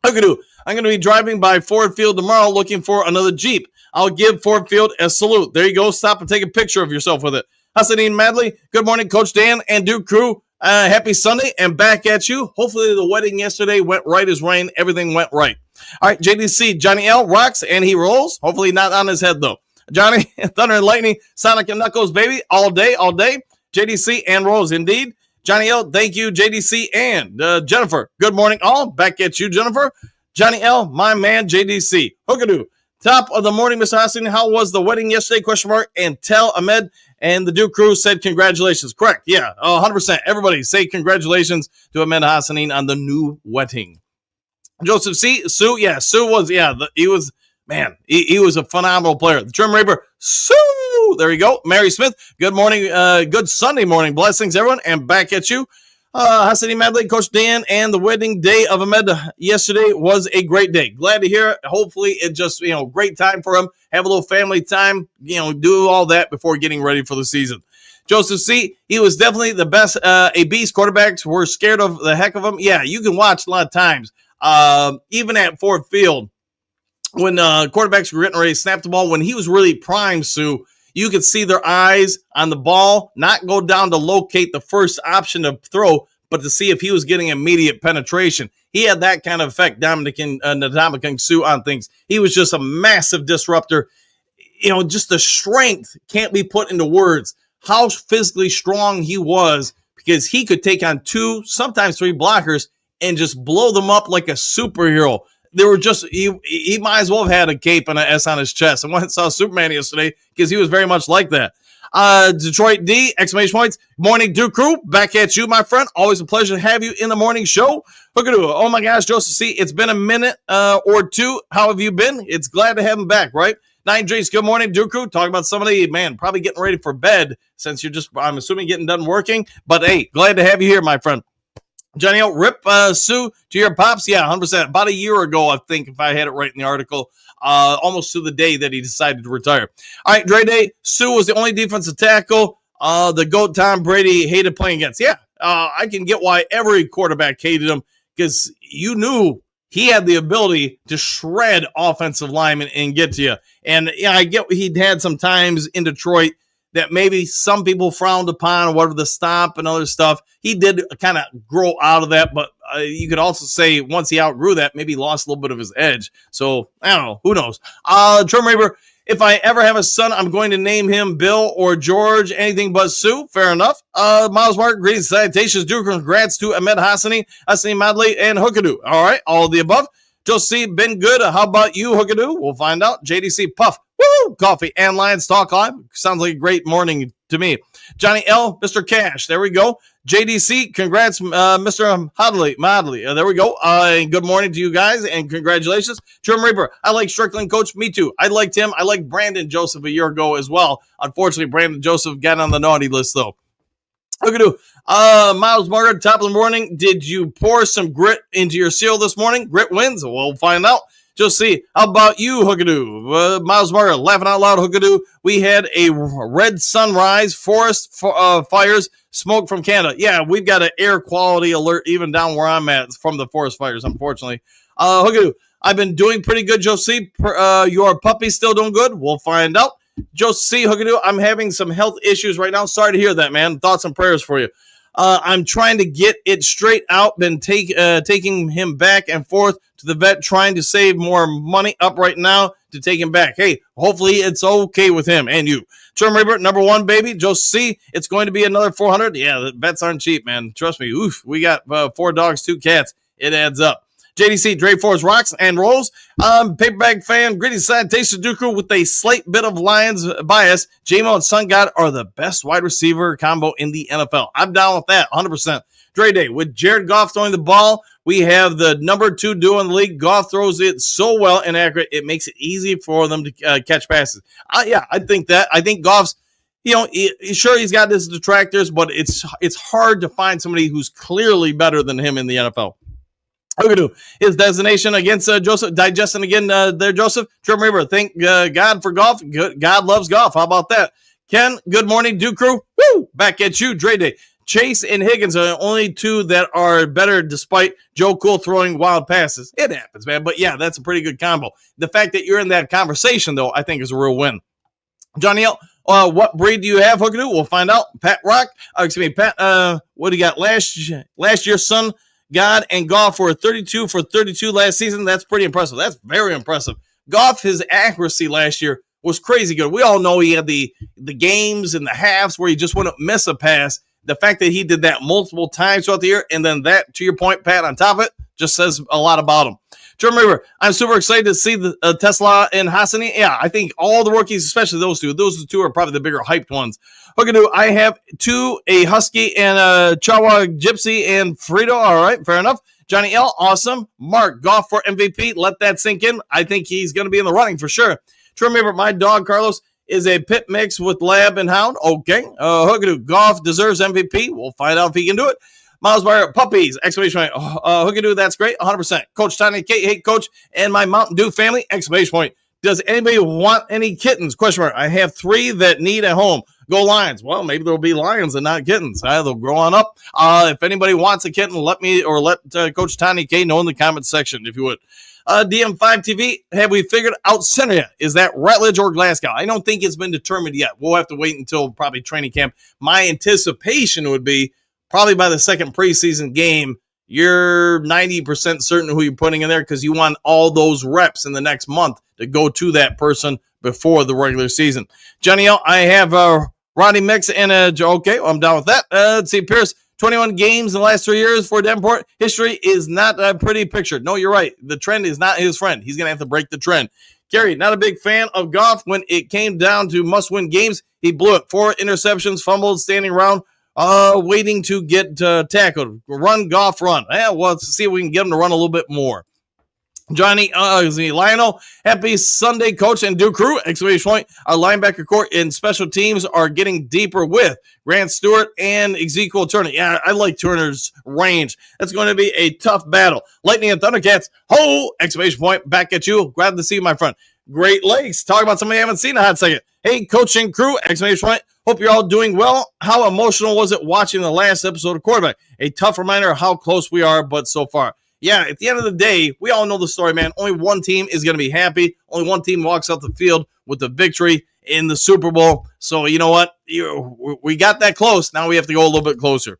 I'm going to be driving by Ford Field tomorrow looking for another Jeep. I'll give Ford Field a salute. There you go. Stop and take a picture of yourself with it. Hassanine Madley, good morning, Coach Dan and Duke Crew. Happy Sunday and back at you. Hopefully the wedding yesterday went right as rain. Everything went right. All right, JDC, Johnny L rocks and he rolls. Hopefully not on his head, though. Johnny, Thunder and Lightning, Sonic and Knuckles, baby, all day. JDC and rolls, indeed. Johnny L, thank you, JDC and Jennifer. Good morning, all. Back at you, Jennifer. Johnny L, my man, JDC. Hookadoo. Top of the morning, Mr. Hassan. How was the wedding yesterday? Question mark. And tell Ahmed and the Duke Crew said congratulations. Correct. Yeah, 100%. Everybody say congratulations to Ahmed Hassanin on the new wedding. Joseph C. Sue. Yeah, Sue was. Yeah, he was. Man, he was a phenomenal player. The Trim Reaper, Sue. There you go. Mary Smith, good morning. Good Sunday morning. Blessings, everyone. And back at you. Hassani Madley, Coach Dan, and the wedding day of Ahmed yesterday was a great day. Glad to hear it. Hopefully it just, great time for him. Have a little family time, do all that before getting ready for the season. Joseph C., he was definitely the best. A beast. Quarterbacks were scared of the heck of him. Yeah, you can watch a lot of times. Even at Ford Field, when quarterbacks were getting ready to snap the ball, when he was really prime, Sue, you could see their eyes on the ball, not go down to locate the first option to throw, but to see if he was getting immediate penetration. He had that kind of effect, Ndamukong Suh, on things. He was just a massive disruptor. Just the strength can't be put into words. How physically strong he was, because he could take on 2, sometimes 3 blockers and just blow them up like a superhero. They were just, he might as well have had a cape and an S on his chest. I went and saw Superman yesterday because he was very much like that. Detroit D, exclamation points. Morning, Duke Crew. Back at you, my friend. Always a pleasure to have you in the morning show. Oh my gosh, Joseph C., it's been a minute or two. How have you been? It's glad to have him back, right? 9 Jace, good morning, Duke Crew. Talking about somebody, man, probably getting ready for bed since you're just, I'm assuming, getting done working. But hey, glad to have you here, my friend. Johnny O, rip Sue to your pops. Yeah, 100%. About a year ago, I think, if I had it right in the article, almost to the day that he decided to retire. All right, Dre Day, Sue was the only defensive tackle the GOAT Tom Brady hated playing against. Yeah, I can get why every quarterback hated him, because you knew he had the ability to shred offensive linemen and get to you. And yeah, I get he'd had some times in Detroit that maybe some people frowned upon, or whatever, the stomp and other stuff. He did kind of grow out of that, but you could also say once he outgrew that, maybe he lost a little bit of his edge. So, I don't know. Who knows? Trim Reaper, if I ever have a son, I'm going to name him Bill or George, anything but Sue. Fair enough. Miles Mark, greetings, salutations, Duke, congrats to Ahmed Hassani, Madley, and Hookadoo. All right, all of the above. Josie, been good. How about you, Hookadoo? We'll find out. JDC, Puff. Woo! Coffee and Lions Talk Live. Sounds like a great morning to me. Johnny L, Mr. Cash, there we go. JDC, congrats, Mr. Modley. There we go. And good morning to you guys, and congratulations. Trim Reaper, I like Strickland, coach. Me too. I liked him. I liked Brandon Joseph a year ago as well. Unfortunately, Brandon Joseph got on the naughty list, though. Hookadoo. Miles Margaret, top of the morning. Did you pour some grit into your cereal this morning? Grit wins. We'll find out. Just see. How about you, Hookadoo? Miles Margaret, laughing out loud, Hookadoo. We had a red sunrise, forest fires, smoke from Canada. Yeah, we've got an air quality alert even down where I'm at from the forest fires, unfortunately. Hookadoo, I've been doing pretty good, Josie. Your puppy's still doing good? We'll find out. Josie, Hookadoo, I'm having some health issues right now. Sorry to hear that, man. Thoughts and prayers for you. I'm trying to get it straight out. Been taking him back and forth to the vet, trying to save more money up right now to take him back. Hey, hopefully it's okay with him and you. Term Reaper, number one, baby. Josie, it's going to be another 400. Yeah, the vets aren't cheap, man. Trust me. Oof, we got 4 dogs, 2 cats. It adds up. JDC, Dre Force rocks and rolls. Paperbag fan, gritty sanitation Dooku with a slight bit of Lions bias. J-Mo and Sun God are the best wide receiver combo in the NFL. I'm down with that, 100%. Dre Day, with Jared Goff throwing the ball, we have the number 2 duo in the league. Goff throws it so well and accurate, it makes it easy for them to catch passes. Yeah, I think that. I think Goff's, sure, he's got his detractors, but it's hard to find somebody who's clearly better than him in the NFL. Hookadoo, his designation against Joseph, digesting again there, Joseph. Trim River, thank God for golf. God loves golf. How about that? Ken, good morning, Duke Crew. Woo! Back at you, Dre Day. Chase and Higgins are the only 2 that are better despite Joe Cool throwing wild passes. It happens, man. But yeah, that's a pretty good combo. The fact that you're in that conversation, though, I think is a real win. Johnny L, what breed do you have, Hookadoo? We'll find out. Pat Rock, Pat, what do you got? Last year's son, God and Goff were 32 for 32 last season. That's pretty impressive. That's very impressive. Goff, his accuracy last year was crazy good. We all know he had the games and the halves where he just wouldn't miss a pass. The fact that he did that multiple times throughout the year, and then that, to your point, Pat, on top of it, just says a lot about him. German River, I'm super excited to see the Tesla and Hassani. Yeah, I think all the rookies, especially those 2 are probably the bigger hyped ones. Hookadoo, I have 2, a Husky and a Chihuahua Gypsy and Frito. All right, fair enough. Johnny L, awesome. Mark, Goff for MVP. Let that sink in. I think he's going to be in the running for sure. Remember, my dog, Carlos, is a pit mix with Lab and Hound. Okay. Hookadoo, Goff deserves MVP. We'll find out if he can do it. Miles Meyer, puppies, exclamation point. Hookadoo, that's great, 100%. Coach Tiny Kate, hey, Coach, and my Mountain Dew family, exclamation point. Does anybody want any kittens? Question mark. I have 3 that need a home. Go Lions. Well, maybe there'll be lions and not kittens. They'll grow on up. If anybody wants a kitten, let me or let Coach Tiny K know in the comments section, if you would. DM5 TV, have we figured out center yet? Is that Rutledge or Glasgow? I don't think it's been determined yet. We'll have to wait until probably training camp. My anticipation would be probably by the second preseason game, you're 90% certain who you're putting in there because you want all those reps in the next month to go to that person before the regular season. Johnny L, I have Rodney Mix and okay, I'm down with that. Let's see, Pierce, 21 games in the last 3 years for Davenport. History is not a pretty picture. No, you're right. The trend is not his friend. He's going to have to break the trend. Gary, not a big fan of Goff. When it came down to must-win games, he blew it. 4 interceptions, fumbled, standing around, waiting to get tackled. Run, Goff, run. Well, let's see if we can get him to run a little bit more. Johnny, Lionel, happy Sunday, Coach and Duke Crew, exclamation point. Our linebacker core and special teams are getting deeper with Grant Stewart and Ezekiel Turner. Yeah, I like Turner's range. That's going to be a tough battle. Lightning and Thundercats, ho, exclamation point, back at you. Glad to see you, my friend. Great Lakes, talk about somebody I haven't seen in a hot second. Hey, Coach and Crew, exclamation point. Hope you're all doing well. How emotional was it watching the last episode of Quarterback? A tough reminder of how close we are, but so far. Yeah, at the end of the day, we all know the story, man. Only one team is going to be happy. Only one team walks out the field with the victory in the Super Bowl. So, you know what? We got that close. Now we have to go a little bit closer.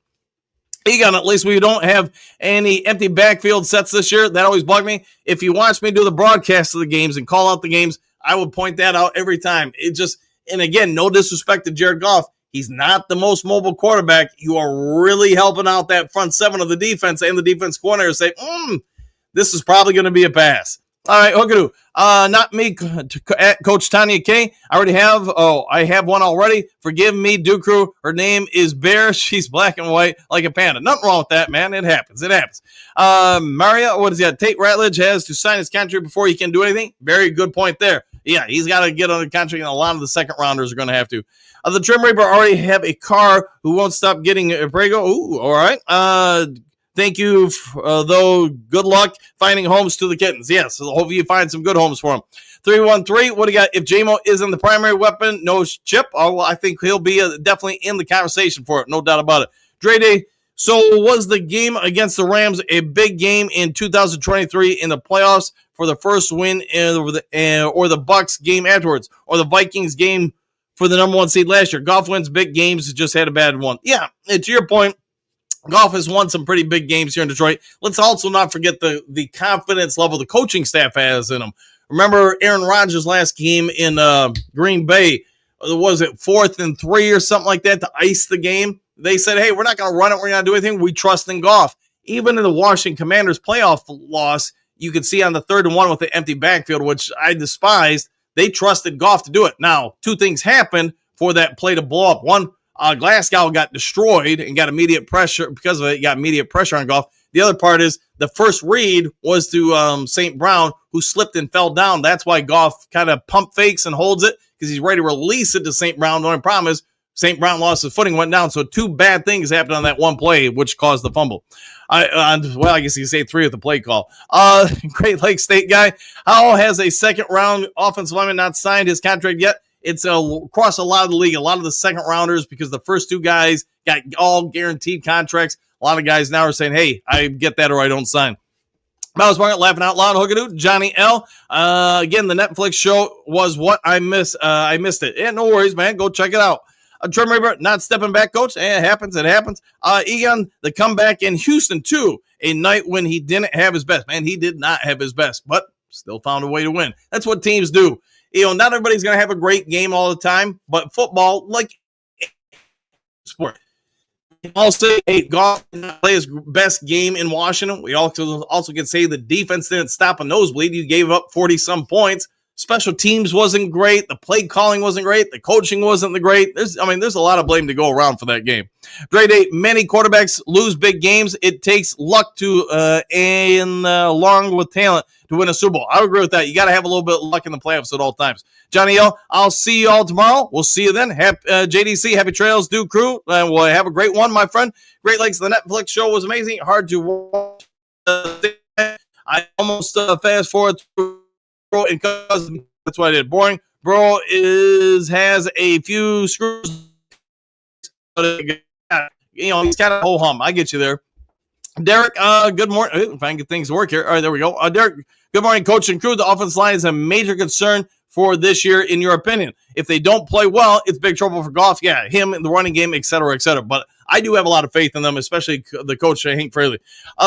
Egon, at least we don't have any empty backfield sets this year. That always bugged me. If you watch me do the broadcast of the games and call out the games, I would point that out every time. And again, no disrespect to Jared Goff. He's not the most mobile quarterback. You are really helping out that front 7 of the defense and the defense coordinator say, this is probably going to be a pass. All right, Hookadoo. Not me, at Coach Tanya K. I have one already. Forgive me, Duke Crew. Her name is Bear. She's black and white like a panda. Nothing wrong with that, man. It happens. Maria, what is that? Tate Ratledge has to sign his contract before he can do anything. Very good point there. Yeah, he's got to get on the contract, and a lot of the second rounders are going to have to. The Trim Reaper already have a car who won't stop getting a Prego. Ooh, all right. Thank you, though. Good luck finding homes to the kittens. Yes, so hopefully you find some good homes for them. 313, what do you got? If JMO isn't the primary weapon, no Chip, well, I think he'll be definitely in the conversation for it. No doubt about it. Dre Day, so was the game against the Rams a big game in 2023 in the playoffs for the first win or the Bucks game afterwards, or the Vikings game for the number one seed last year? Goff wins big games, just had a bad one. Yeah, and to your point, Goff has won some pretty big games here in Detroit. Let's also not forget the confidence level the coaching staff has in him. Remember Aaron Rodgers' last game in Green Bay? Was it 4th and 3 or something like that to ice the game? They said, hey, we're not going to run it. We're not going to do anything. We trust in Goff. Even in the Washington Commanders playoff loss, you could see on the 3rd and 1 with the empty backfield, which I despised, they trusted Goff to do it. Now, two things happened for that play to blow up. One, Glasgow got destroyed and got immediate pressure. Because of it, got immediate pressure on Goff. The other part is the first read was to St. Brown, who slipped and fell down. That's why Goff kind of pump fakes and holds it, because he's ready to release it to St. Brown. The only problem is St. Brown lost his footing, went down. So two bad things happened on that one play, which caused the fumble. I guess you say 3 with the play call. Great Lakes State guy. How has a second-round offensive lineman not signed his contract yet? It's across a lot of the league, a lot of the second rounders, because the first 2 guys got all guaranteed contracts. A lot of guys now are saying, hey, I get that or I don't sign. Mouse Market laughing out loud. Hookadoo. Johnny L. Again, the Netflix show was what I missed. I missed it. Yeah, no worries, man. Go check it out. Trim Reaper, not stepping back, coach. It happens. Egon, the comeback in Houston, too. A night when he didn't have his best. Man, he did not have his best, but still found a way to win. That's what teams do. Not everybody's going to have a great game all the time, but football, like sport. I'll say, hey, Goff did not play his best game in Washington. We also can say the defense didn't stop a nosebleed. You gave up 40-some points. Special teams wasn't great. The play calling wasn't great. The coaching wasn't the great. There's a lot of blame to go around for that game. Dre Day, many quarterbacks lose big games. It takes luck along with talent to win a Super Bowl. I agree with that. You got to have a little bit of luck in the playoffs at all times. Johnny L, I'll see you all tomorrow. We'll see you then. JDC, happy trails, Duke Crew. We'll have a great one, my friend. Great Lakes, the Netflix show was amazing. Hard to watch. I almost fast forward through. Bro, and that's what I did. Boring. Bro has a few screws. He's kind of ho-hum. I get you there. Derek, good morning. If I can get things to work here. All right, there we go. Derek, good morning, coach and crew. The offensive line is a major concern for this year, in your opinion. If they don't play well, it's big trouble for Goff. Yeah, him in the running game, et cetera, et cetera. But I do have a lot of faith in them, especially the coach, Hank Fraley.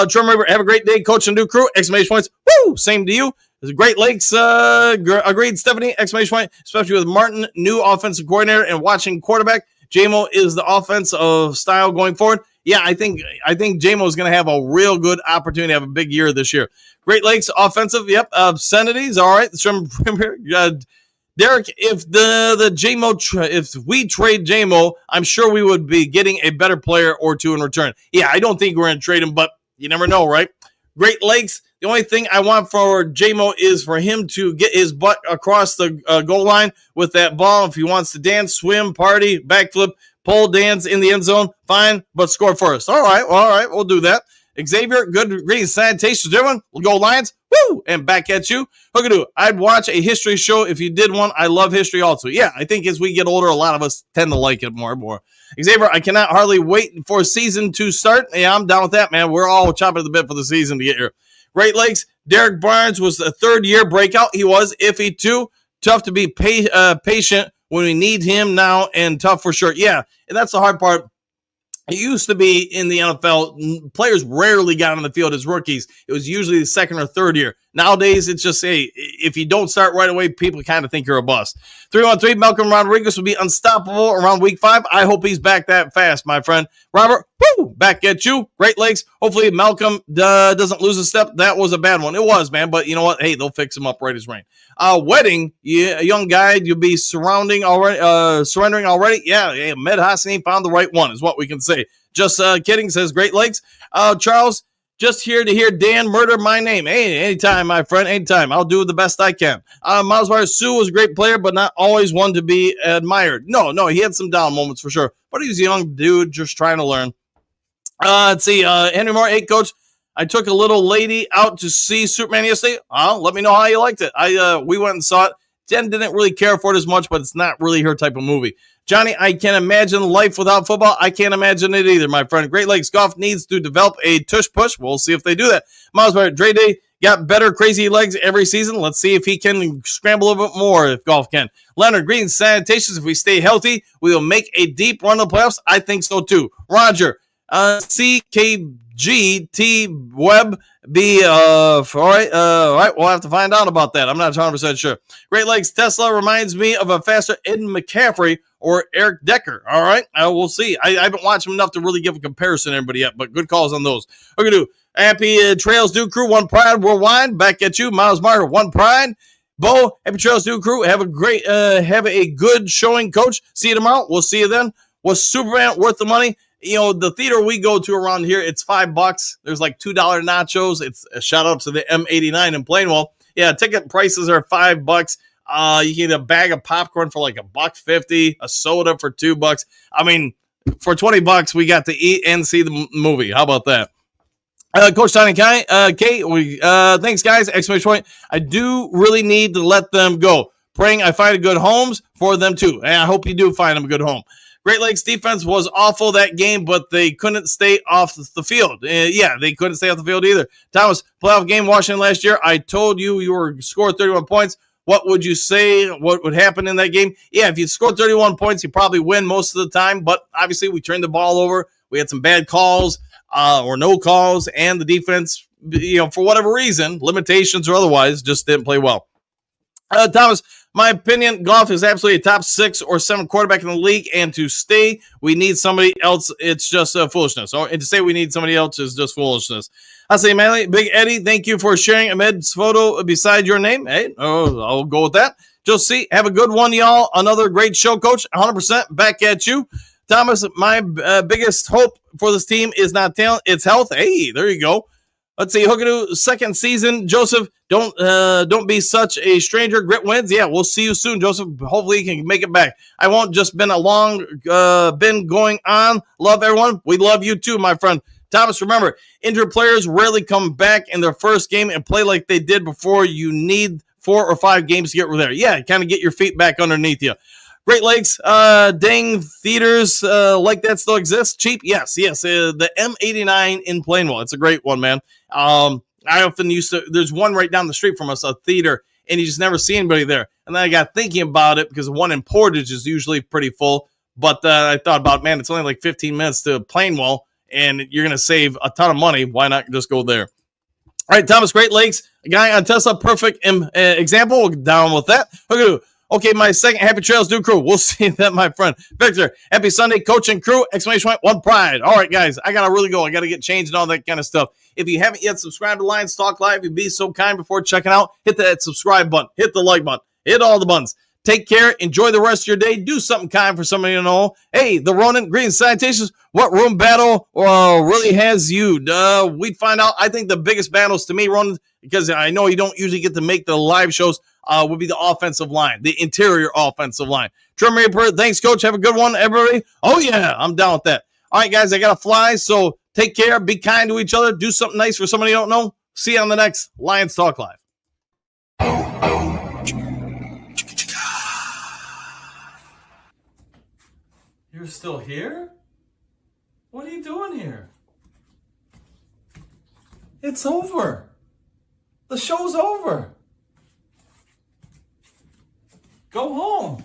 Trim River, have a great day, coach and Duke Crew. Exclamation points. Woo! Same to you. Great Lakes, agreed, Stephanie, exclamation point, especially with Martin, new offensive coordinator, and watching quarterback. JMO is the offensive style going forward. Yeah, I think JMO is going to have a real good opportunity to have a big year this year. Great Lakes offensive, yep. Obscenities, all right. Derek, if if we trade JMO, I'm sure we would be getting a better player or two in return. Yeah, I don't think we're going to trade him, but you never know, right? Great Lakes, the only thing I want for JMO is for him to get his butt across the goal line with that ball. If he wants to dance, swim, party, backflip, pole dance in the end zone, fine, but score first. All right, we'll do that. Xavier, good greeting, salutations, everyone. We'll go Lions, woo, and back at you. Hookadoo, I'd watch a history show if you did one. I love history also. Yeah, I think as we get older, a lot of us tend to like it more and more. Xavier, I cannot hardly wait for season to start. Yeah, I'm down with that, man. We're all chopping at the bit for the season to get here. Great Lakes, Derek Barnes was a third-year breakout. He was iffy, too. Tough to be patient when we need him now, and tough for sure. Yeah, and that's the hard part. It used to be in the NFL, players rarely got on the field as rookies. It was usually the second or third year. Nowadays, it's just, hey, if you don't start right away, people kind of think you're a bust. 313, Malcolm Rodriguez will be unstoppable around week 5. I hope he's back that fast, my friend. Robert, Woo! Back at you. Great Lakes. Hopefully Malcolm doesn't lose a step. That was a bad one. It was, man. But you know what? Hey, they'll fix him up right as rain. Wedding, yeah, a young guy you'll be surrendering already. Yeah, Med Hassan found the right one is what we can say. Just kidding, says Great Lakes. Charles, just here to hear Dan murder my name. Hey, anytime, my friend, anytime. I'll do the best I can. Miles Sue was a great player, but not always one to be admired. No, he had some down moments for sure. But he's a young dude just trying to learn. Let's see. Henry Moore, hey, coach. I took a little lady out to see Superman yesterday. Let me know how you liked it. We went and saw it. Jen didn't really care for it as much, but it's not really her type of movie. Johnny, I can't imagine life without football. I can't imagine it either, my friend. Great Lakes Golf needs to develop a tush push. We'll see if they do that. Miles Dre Day got better crazy legs every season. Let's see if he can scramble a little bit more if golf can. Leonard Green, sanitations. If we stay healthy, we will make a deep run to the playoffs. I think so too. Roger, CKGT Web be all right. We'll have to find out about that. I'm not 100% sure. Great Lakes Tesla reminds me of a faster Eden McCaffrey or Eric Decker. All right, we'll see. I haven't watched him enough to really give a comparison to everybody yet, but good calls on those. We're gonna do Happy Trails Dude Crew, One Pride Worldwide. Back at you, Miles Martin, One Pride. Bo, Happy Trails Dude Crew. Have a good showing, Coach. See you tomorrow. We'll see you then. Was Superman worth the money? You know, the theater we go to around here, it's $5. There's like $2 nachos. It's a shout out to the M89 in Plainwell. Yeah, ticket prices are $5. You get a bag of popcorn for like $1.50, a soda for $2. I mean, for $20, we got to eat and see the movie. How about that? Coach Tony Kate, thanks guys. Exclamation point. I do really need to let them go. Praying I find a good homes for them too. And I hope you do find them a good home. Great Lakes defense was awful that game, but they couldn't stay off the field. They couldn't stay off the field either. Thomas, playoff game Washington last year. I told you were scored 31 points. What would you say? What would happen in that game? Yeah, if you scored 31 points, you probably win most of the time. But obviously, we turned the ball over. We had some bad calls or no calls, and the defense, for whatever reason, limitations or otherwise, just didn't play well. Thomas, my opinion, golf is absolutely a top 6 or 7 quarterback in the league, and to stay, we need somebody else. It's just foolishness. And to say we need somebody else is just foolishness. I say, Manly, Big Eddie, thank you for sharing Ahmed's photo beside your name. Hey, I'll go with that. Josie, have a good one, y'all. Another great show, Coach. 100% back at you. Thomas, my biggest hope for this team is not talent, it's health. Hey, there you go. Let's see, Hookadoo, second season. Joseph, don't be such a stranger. Grit wins. Yeah, we'll see you soon, Joseph. Hopefully you can make it back. I won't just been been going on. Love everyone. We love you too, my friend. Thomas, remember, injured players rarely come back in their first game and play like they did before. You need 4 or 5 games to get there. Yeah, kind of get your feet back underneath you. Great Lakes, dang theaters like that still exist. Cheap, yes. The M89 in Plainwell. It's a great one, man. I often there's one right down the street from us, a theater, and you just never see anybody there. And then I got thinking about it because the one in Portage is usually pretty full. But I thought about, man, it's only like 15 minutes to Plainwell, and you're going to save a ton of money. Why not just go there? All right, Thomas, Great Lakes, a guy on Tesla, perfect example. We'll get down with that. Okay, my second Happy Trails Dude Crew. We'll see that, my friend. Victor, happy Sunday, coach and crew. Exclamation point, One Pride. All right, guys, I got to really go. I got to get changed and all that kind of stuff. If you haven't yet subscribed to Lions Talk Live, you'd be so kind before checking out. Hit that subscribe button. Hit the like button. Hit all the buttons. Take care. Enjoy the rest of your day. Do something kind for somebody you know. Hey, the Ronan Green Sanitations, what room battle really has you? We'd find out. I think the biggest battles to me, Ronan, because I know you don't usually get to make the live shows, would be the offensive line, the interior offensive line. Trevor, thanks, Coach. Have a good one, everybody. Oh, yeah, I'm down with that. All right, guys, I got to fly, so take care. Be kind to each other. Do something nice for somebody you don't know. See you on the next Lions Talk Live. You're still here? What are you doing here? It's over. The show's over. Go home.